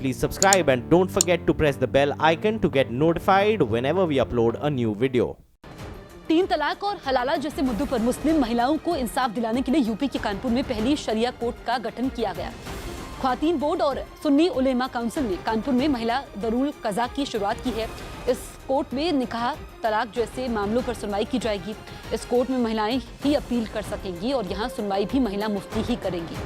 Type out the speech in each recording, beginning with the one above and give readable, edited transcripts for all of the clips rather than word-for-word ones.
Please subscribe and don't forget to press the bell icon to get notified whenever we upload a new video. 3 तलाक और हलाला जैसे मुद्दों पर मुस्लिम महिलाओं को इंसाफ दिलाने के लिए यूपी के कानपुर में पहली शरिया कोर्ट का गठन किया गया। ख्वातीन बोर्ड और सुन्नी उलेमा काउंसिल ने कानपुर में महिला दरुल कज़ा की शुरुआत की है। इस कोर्ट में निकाह, तलाक जैसे मामलों पर सुनवाई की जाएगी। इस कोर्ट में महिलाएं ही अपील कर सकेंगी और यहाँ सुनवाई भी महिला मुफ्ती ही करेंगी।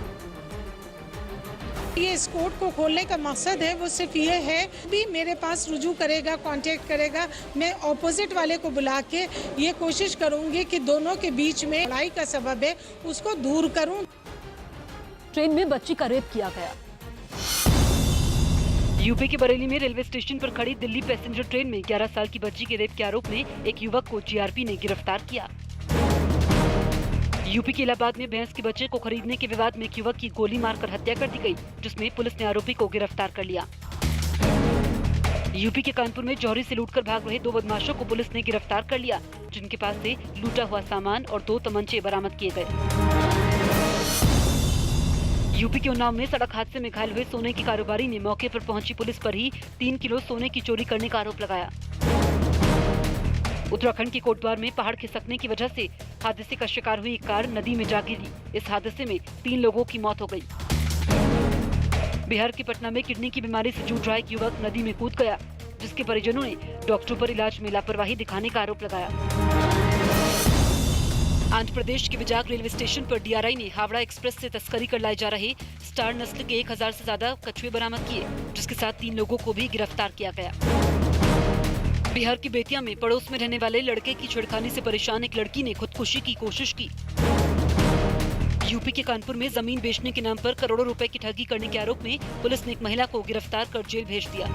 ये इस कोर्ट को खोलने का मकसद है वो सिर्फ ये है भी मेरे पास रुजू करेगा, कांटेक्ट करेगा, मैं ऑपोजिट वाले को बुला के ये कोशिश करूंगी कि दोनों के बीच में लड़ाई का सबब है उसको दूर करूं। ट्रेन में बच्ची का रेप किया गया। यूपी के बरेली में रेलवे स्टेशन पर खड़ी दिल्ली पैसेंजर ट्रेन में 11 साल की बच्ची के रेप के आरोप में एक युवक को जीआरपी ने गिरफ्तार किया। यूपी के इलाहाबाद में भैंस के बच्चे को खरीदने के विवाद में एक युवक की गोली मारकर हत्या कर दी गई, जिसमें पुलिस ने आरोपी को गिरफ्तार कर लिया। यूपी के कानपुर में जौहरी से लूटकर भाग रहे 2 बदमाशों को पुलिस ने गिरफ्तार कर लिया, जिनके पास से लूटा हुआ सामान और 2 तमंचे बरामद किए गए। यूपी के उन्नाव में सड़क हादसे में घायल हुए सोने की कारोबारी ने मौके पर पहुंची पुलिस पर ही 3 किलो सोने की चोरी करने का आरोप लगाया। उत्तराखंड के कोटद्वार में पहाड़ खिसकने की वजह से हादसे का शिकार हुई एक कार नदी में जा गिरी। इस हादसे में 3 लोगों की मौत हो गई। बिहार के पटना में किडनी की बीमारी से जूझ रहा एक युवक नदी में कूद गया, जिसके परिजनों ने डॉक्टरों पर इलाज में लापरवाही दिखाने का आरोप लगाया। आंध्र प्रदेश के विजाग रेलवे स्टेशन पर डीआरआई ने हावड़ा एक्सप्रेस से तस्करी कर लाए जा रहे स्टार नस्ल के 1000 से ज्यादा कछुए बरामद किए, जिसके साथ 3 लोगों को भी गिरफ्तार किया गया। बिहार की बेतिया में पड़ोस में रहने वाले लड़के की छेड़खानी से परेशान एक लड़की ने खुदकुशी की कोशिश की। यूपी के कानपुर में जमीन बेचने के नाम पर करोड़ों रुपए की ठगी करने के आरोप में पुलिस ने एक महिला को गिरफ्तार कर जेल भेज दिया।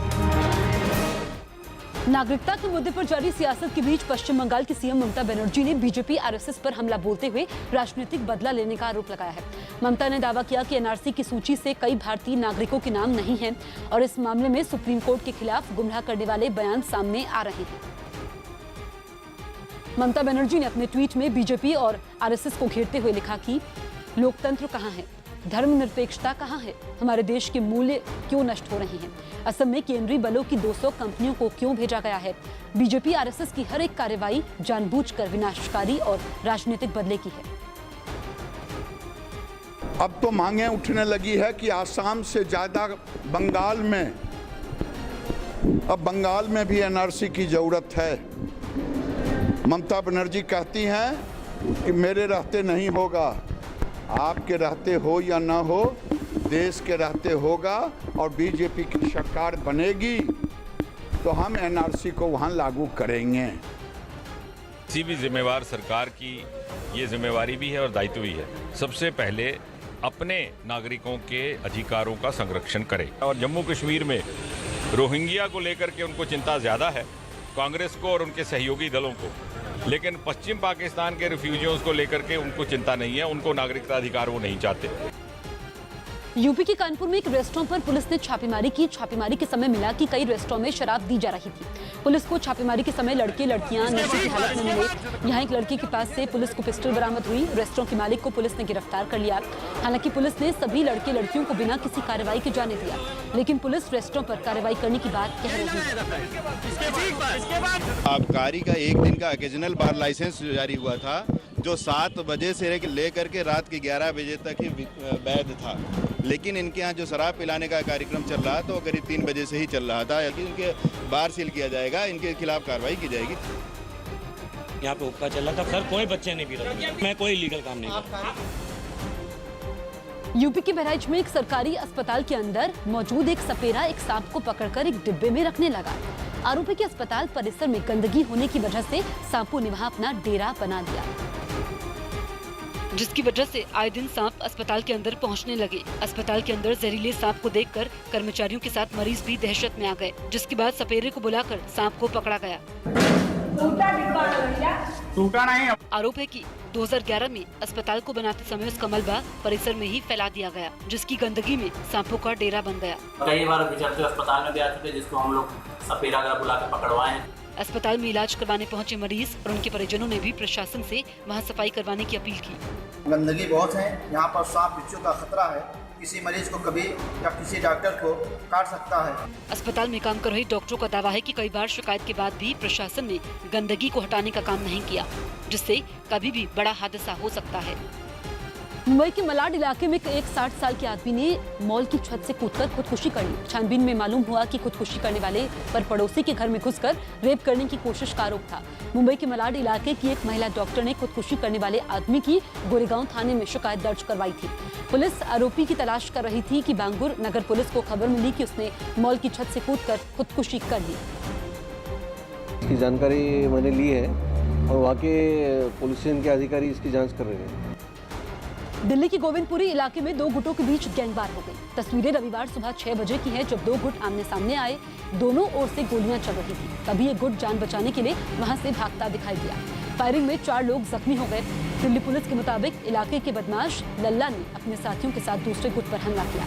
नागरिकता के मुद्दे पर जारी सियासत के बीच पश्चिम बंगाल की सीएम ममता बनर्जी ने बीजेपी आरएसएस पर हमला बोलते हुए राजनीतिक बदला लेने का आरोप लगाया है। ममता ने दावा किया कि एनआरसी की सूची से कई भारतीय नागरिकों के नाम नहीं हैं और इस मामले में सुप्रीम कोर्ट के खिलाफ गुमराह करने वाले बयान सामने आ रहे हैं। ममता बनर्जी ने अपने ट्वीट में बीजेपी और आरएसएस को घेरते हुए लिखा कि लोकतंत्र कहाँ है, धर्मनिरपेक्षता कहाँ है, हमारे देश के मूल्य क्यों नष्ट हो रहे हैं, असम में केंद्रीय बलों की 200 कंपनियों को क्यों भेजा गया है। बीजेपी आरएसएस की हर एक कार्रवाई जानबूझकर विनाशकारी और राजनीतिक बदले की है। अब तो मांगे उठने लगी है कि आसाम से ज्यादा बंगाल में भी एनआरसी की जरूरत है। ममता बनर्जी कहती हैं कि मेरे रहते नहीं होगा, आपके रहते हो या ना हो, देश के रहते होगा और बीजेपी की सरकार बनेगी तो हम एनआरसी को वहां लागू करेंगे। किसी भी जिम्मेवार सरकार की ये जिम्मेवारी भी है और दायित्व भी है, सबसे पहले अपने नागरिकों के अधिकारों का संरक्षण करे। और जम्मू कश्मीर में रोहिंग्या को लेकर के उनको चिंता ज़्यादा है, कांग्रेस को और उनके सहयोगी दलों को, लेकिन पश्चिम पाकिस्तान के रिफ्यूजियों को लेकर के उनको चिंता नहीं है, उनको नागरिकता अधिकार वो नहीं चाहते। यूपी के कानपुर में एक रेस्टोरेंट पर पुलिस ने छापेमारी की। छापेमारी के समय मिला कि कई रेस्टोरेंट में शराब दी जा रही थी। पुलिस को छापेमारी के समय लड़के लड़कियां नशे की हालत में मिले। यहाँ एक लड़के के पास से पुलिस को पिस्टल बरामद हुई। रेस्टोरेंट के मालिक को पुलिस ने गिरफ्तार कर लिया। हालांकि पुलिस ने सभी लड़के लड़कियों को बिना किसी कार्रवाई के जाने दिया, लेकिन पुलिस रेस्टोरेंट पर कार्रवाई करने की बात कह रही है। आबकारी का 1 दिन का ओकेजनल बार लाइसेंस जारी हुआ था, जो 7 बजे से लेकर के रात के 11 बजे तक ही वैध था। लेकिन इनके यहाँ जो शराब पिलाने का कार्यक्रम चल रहा तो करीब 3 बजे से ही चल रहा था। इनके बार सील किया जाएगा, इनके खिलाफ कार्रवाई की जाएगी। यहाँ पे हुक्का चल रहा था सर, कोई बच्चे नहीं पी रहे, मैं कोई लीगल काम नहीं करता। यूपी के बहराइच में एक सरकारी अस्पताल के अंदर मौजूद एक सपेरा एक सांप को पकड़कर एक डिब्बे में रखने लगा। आरोपी के अस्पताल परिसर में गंदगी होने की वजह से सांपों ने वहां अपना डेरा बना लिया, जिसकी वजह से आए दिन सांप अस्पताल के अंदर पहुंचने लगे। अस्पताल के अंदर जहरीले सांप को देखकर कर्मचारियों के साथ मरीज भी दहशत में आ गए, जिसके बाद सपेरे को बुलाकर सांप को पकड़ा गया। आरोप है कि 2011 में अस्पताल को बनाते समय उसका मलबा परिसर में ही फैला दिया गया, जिसकी गंदगी में सांपों का डेरा बन गया। कई बार बिचरते अस्पताल में भी आ चुके, जिसको हम लोग सपेरा का बुला के पकड़वाए। अस्पताल में इलाज करवाने पहुंचे मरीज और उनके परिजनों ने भी प्रशासन से वहां सफाई करवाने की अपील की। गंदगी बहुत है, यहाँ पर सांप बिच्छू का खतरा है, किसी मरीज को कभी या किसी डॉक्टर को काट सकता है। अस्पताल में काम कर रहे डॉक्टरों का दावा है कि कई बार शिकायत के बाद भी प्रशासन ने गंदगी को हटाने का काम नहीं किया, जिससे कभी भी बड़ा हादसा हो सकता है। मुंबई के मलाड इलाके में एक 60 साल के आदमी ने मॉल की छत से कूदकर खुदकुशी कर ली। छानबीन में मालूम हुआ कि खुदकुशी करने वाले पर पड़ोसी के घर में घुसकर रेप करने की कोशिश का आरोप था। मुंबई के मलाड इलाके की एक महिला डॉक्टर ने खुदकुशी करने वाले आदमी की गोरेगांव थाने में शिकायत दर्ज करवाई थी। पुलिस आरोपी की तलाश कर रही थी कि बांगुर नगर पुलिस को खबर मिली कि उसने मॉल की छत से कूदकर खुदकुशी कर ली। इसकी जानकारी मैंने ली है और वहाँ के पुलिस के अधिकारी इसकी जांच कर रहे हैं। दिल्ली की गोविंदपुरी इलाके में दो गुटों के बीच गैंगवार हो गई। तस्वीरें रविवार सुबह 6 बजे की है, जब दो गुट आमने सामने आए। दोनों ओर से गोलियां चल रही थी। तभी एक गुट जान बचाने के लिए वहां से भागता दिखाई दिया। फायरिंग में 4 लोग जख्मी हो गए। दिल्ली पुलिस के मुताबिक इलाके के बदमाश लल्ला ने अपने साथियों के साथ दूसरे गुट पर हमला किया।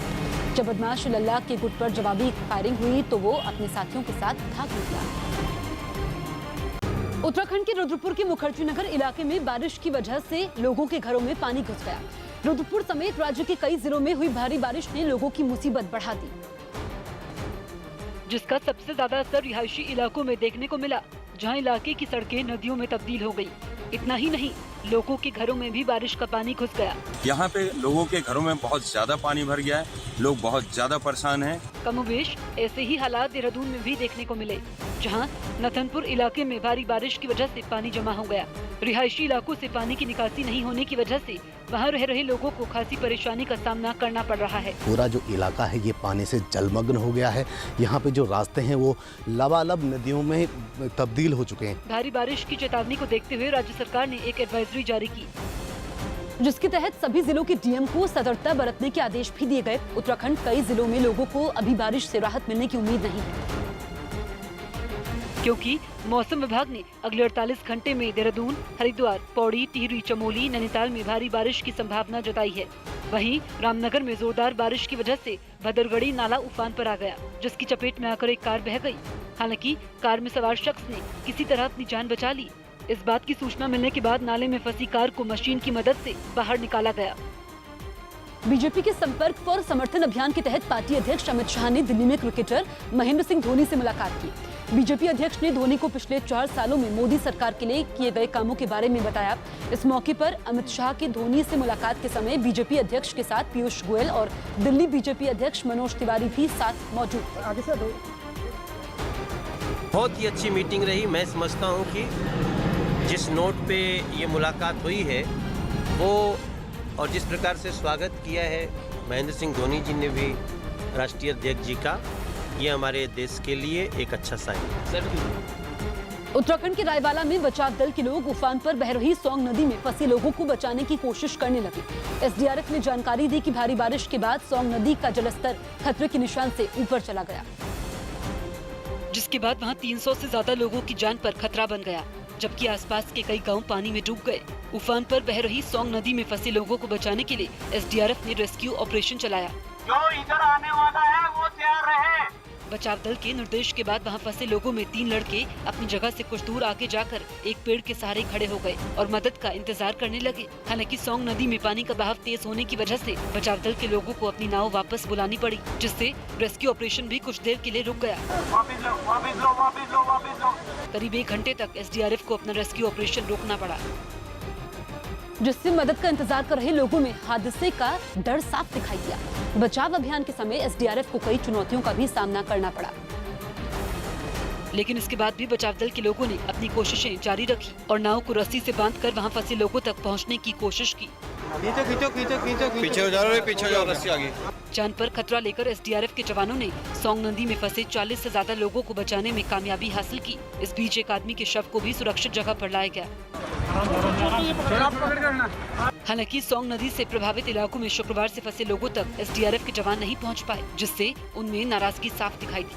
जब बदमाश लल्ला के गुट पर जवाबी फायरिंग हुई तो वो अपने साथियों के साथ भाग निकला। उत्तराखंड के रुद्रपुर के मुखर्जी नगर इलाके में बारिश की वजह से लोगों के घरों में पानी घुस गया। रुद्रपुर समेत राज्य के कई जिलों में हुई भारी बारिश ने लोगों की मुसीबत बढ़ा दी, जिसका सबसे ज्यादा असर रिहायशी इलाकों में देखने को मिला, जहां इलाके की सड़कें नदियों में तब्दील हो गई। इतना ही नहीं, लोगों के घरों में भी बारिश का पानी घुस गया। यहाँ पे लोगों के घरों में बहुत ज्यादा पानी भर गया है, लोग बहुत ज्यादा परेशान हैं। कमोबेश ऐसे ही हालात देहरादून में भी देखने को मिले, जहां नथनपुर इलाके में भारी बारिश की वजह से पानी जमा हो गया। रिहायशी इलाकों से पानी की निकासी नहीं होने की वजह से वहां रह रहे लोगों को खासी परेशानी का सामना करना पड़ रहा है। पूरा जो इलाका है ये पानी से जलमग्न हो गया है। यहाँ पे जो रास्ते हैं वो लबालब नदियों में तब्दील हो चुके हैं। भारी बारिश की चेतावनी को देखते हुए राज्य सरकार ने एक एडवाइजरी जारी की, जिसके तहत सभी जिलों के डीएम को सतर्कता बरतने के आदेश भी दिए गए। उत्तराखंड कई जिलों में लोगों को अभी बारिश से राहत मिलने की उम्मीद नहीं है, क्योंकि मौसम विभाग ने अगले 48 घंटे में देहरादून, हरिद्वार, पौड़ी, टिहरी, चमोली, नैनीताल में भारी बारिश की संभावना जताई है। वहीं रामनगर में जोरदार बारिश की वजह से भदरगढ़ी नाला उफान पर आ गया, जिसकी चपेट में आकर एक कार बह गई। हालांकि कार में सवार शख्स ने किसी तरह अपनी जान बचा ली। इस बात की सूचना मिलने के बाद नाले में फंसी कार को मशीन की मदद से बाहर निकाला गया। बीजेपी के संपर्क फॉर समर्थन अभियान के तहत पार्टी अध्यक्ष अमित शाह ने दिल्ली में क्रिकेटर महेंद्र सिंह धोनी से मुलाकात की। बीजेपी अध्यक्ष ने धोनी को पिछले 4 सालों में मोदी सरकार के लिए किए गए कामों के बारे में बताया। इस मौके पर अमित शाह के धोनी से मुलाकात के समय बीजेपी अध्यक्ष के साथ पीयूष गोयल और दिल्ली बीजेपी अध्यक्ष मनोज तिवारी भी साथ मौजूद थे। बहुत ही अच्छी मीटिंग रही। मैं समझता हूँ कि जिस नोट पे ये मुलाकात हुई है वो और जिस प्रकार से स्वागत किया है महेंद्र सिंह धोनी जी ने भी राष्ट्रीय अध्यक्ष जी का, ये हमारे देश के लिए एक अच्छा साइन है। उत्तराखंड के रायवाला में बचाव दल के लोग उफान पर बह रही सोंग नदी में फंसे लोगों को बचाने की कोशिश करने लगे। एसडीआरएफ ने जानकारी दी कि भारी बारिश के बाद सोंग नदी का जलस्तर खतरे के निशान से ऊपर चला गया, जिसके बाद वहां 300 से ज्यादा लोगों की जान पर खतरा बन गया, जबकि आसपास के कई गांव पानी में डूब गए। उफान पर बह रही सोंग नदी में फंसे लोगों को बचाने के लिए एसडीआरएफ ने रेस्क्यू ऑपरेशन चलाया। जो इधर आने वाला है वो तैयार रहे। बचाव दल के निर्देश के बाद वहां फंसे लोगों में 3 लड़के अपनी जगह से कुछ दूर आगे जाकर एक पेड़ के सहारे खड़े हो गए और मदद का इंतजार करने लगे। हालांकि सोंग नदी में पानी का बहाव तेज होने की वजह से बचाव दल के लोगों को अपनी नाव वापस बुलानी पड़ी, जिससे रेस्क्यू ऑपरेशन भी कुछ देर के लिए रुक गया। करीब 1 घंटे तक एसडीआरएफ को अपना रेस्क्यू ऑपरेशन रोकना पड़ा, जिससे मदद का इंतजार कर रहे लोगों में हादसे का डर साफ दिखाई दिया। बचाव अभियान के समय एसडीआरएफ को कई चुनौतियों का भी सामना करना पड़ा, लेकिन इसके बाद भी बचाव दल के लोगों ने अपनी कोशिशें जारी रखी और नाव को रस्सी से बांधकर वहां फंसे लोगों तक पहुंचने की कोशिश की। पीछे हो जाओ, रस्सी आ गई। जान पर खतरा लेकर एसडीआरएफ के जवानों ने सोंग नदी में फंसे 40 से ज्यादा लोगों को बचाने में कामयाबी हासिल की। इस बीच एक आदमी के शव को भी सुरक्षित जगह पर लाया गया। हालांकि सोंग नदी से प्रभावित इलाकों में शुक्रवार से फंसे लोगों तक एसडीआरएफ के जवान नहीं पहुंच पाए, जिससे उनमें नाराजगी साफ दिखाई दी।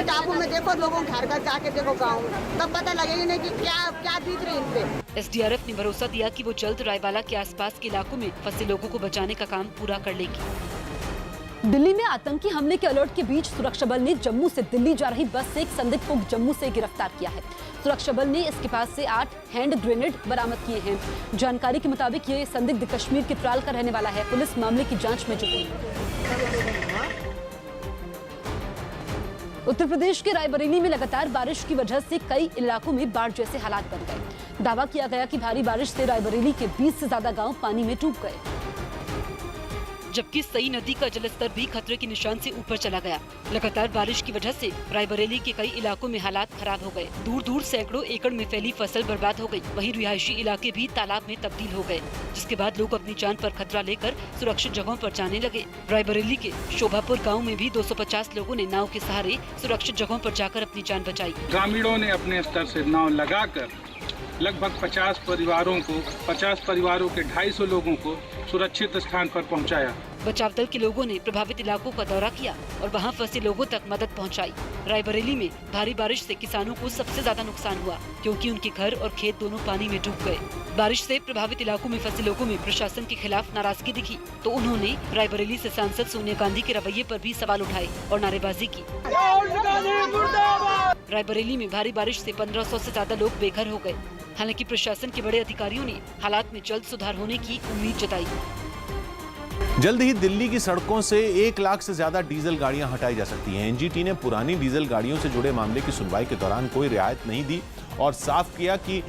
टापू में देखो, लोगों घर घर जाके देखो गाँव में, तब पता लगेगा नहीं कि क्या बीत रही इन पे। एसडीआरएफ ने भरोसा दिया कि वो जल्द रायवाला के आसपास के इलाकों में फंसे लोगों को बचाने का काम पूरा कर लेगी। दिल्ली में आतंकी हमले के अलर्ट के बीच सुरक्षा बल ने जम्मू से दिल्ली जा रही बस से एक संदिग्ध को जम्मू से गिरफ्तार किया है। सुरक्षा बल ने इसके पास से 8 हैंड ग्रेनेड बरामद किए हैं। जानकारी के मुताबिक ये संदिग्ध कश्मीर के त्राल का रहने वाला है। पुलिस मामले की जांच में जुटी है। उत्तर प्रदेश के रायबरेली में लगातार बारिश की वजह से कई इलाकों में बाढ़ जैसे हालात बन गए। दावा किया गया कि भारी बारिश से रायबरेली के 20 से ज्यादा गांव पानी में डूब गए, जबकि सई नदी का जलस्तर भी खतरे के निशान से ऊपर चला गया। लगातार बारिश की वजह से रायबरेली के कई इलाकों में हालात खराब हो गए। दूर दूर सैकड़ों एकड़ में फैली फसल बर्बाद हो गई। वहीं रिहायशी इलाके भी तालाब में तब्दील हो गए, जिसके बाद लोग अपनी जान पर खतरा लेकर सुरक्षित जगहों पर जाने लगे। रायबरेली के शोभापुर गाँव में भी 250 लोगों ने नाव के सहारे सुरक्षित जगहों पर जाकर अपनी जान बचाई। ग्रामीणों ने अपने स्तर से नाव लगाकर लगभग 50 परिवारों के 250 लोगों को सुरक्षित स्थान पर पहुंचाया। बचाव दल के लोगों ने प्रभावित इलाकों का दौरा किया और वहां फंसे लोगों तक मदद पहुंचाई। रायबरेली में भारी बारिश से किसानों को सबसे ज्यादा नुकसान हुआ, क्योंकि उनके घर और खेत दोनों पानी में डूब गए। बारिश से प्रभावित इलाकों में फंसे लोगों में प्रशासन के खिलाफ नाराजगी दिखी, तो उन्होंने रायबरेली से सांसद सोनिया गांधी के रवैये पर भी सवाल उठाए और नारेबाजी की। रायबरेली में भारी बारिश से 1500 से ज्यादा लोग बेघर हो गए। हालांकि प्रशासन के बड़े अधिकारियों ने हालात में जल्द सुधार होने की उम्मीद जताई। जल्द ही दिल्ली की सड़कों से 1 लाख से ज्यादा डीजल गाड़ियां हटाई जा सकती हैं। एनजीटी ने पुरानी डीजल गाड़ियों से जुड़े मामले की सुनवाई के दौरान कोई रियायत नहीं दी और साफ किया कि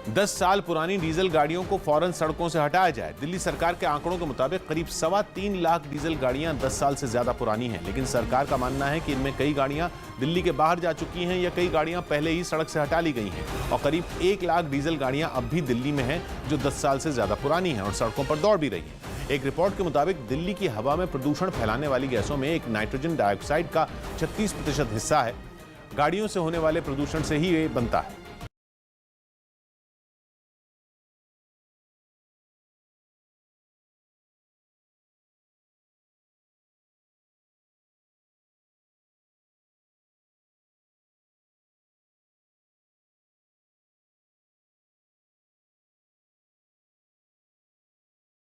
10 साल पुरानी डीजल गाड़ियों को फौरन सड़कों से हटाया जाए। दिल्ली सरकार के आंकड़ों के मुताबिक करीब 3.25 लाख डीजल गाड़ियां 10 साल से ज्यादा पुरानी हैं, लेकिन सरकार का मानना है कि इनमें कई गाड़ियां दिल्ली के बाहर जा चुकी हैं या कई गाड़ियां पहले ही सड़क से हटा ली गई हैं और करीब 1 लाख डीजल गाड़ियां अब भी दिल्ली में हैं जो 10 साल से ज्यादा पुरानी हैं और सड़कों पर दौड़ भी रही हैं। एक रिपोर्ट के मुताबिक दिल्ली की हवा में प्रदूषण फैलाने वाली गैसों में एक नाइट्रोजन डाइऑक्साइड का 36% हिस्सा है। गाड़ियों से होने वाले प्रदूषण से ही ये बनता है।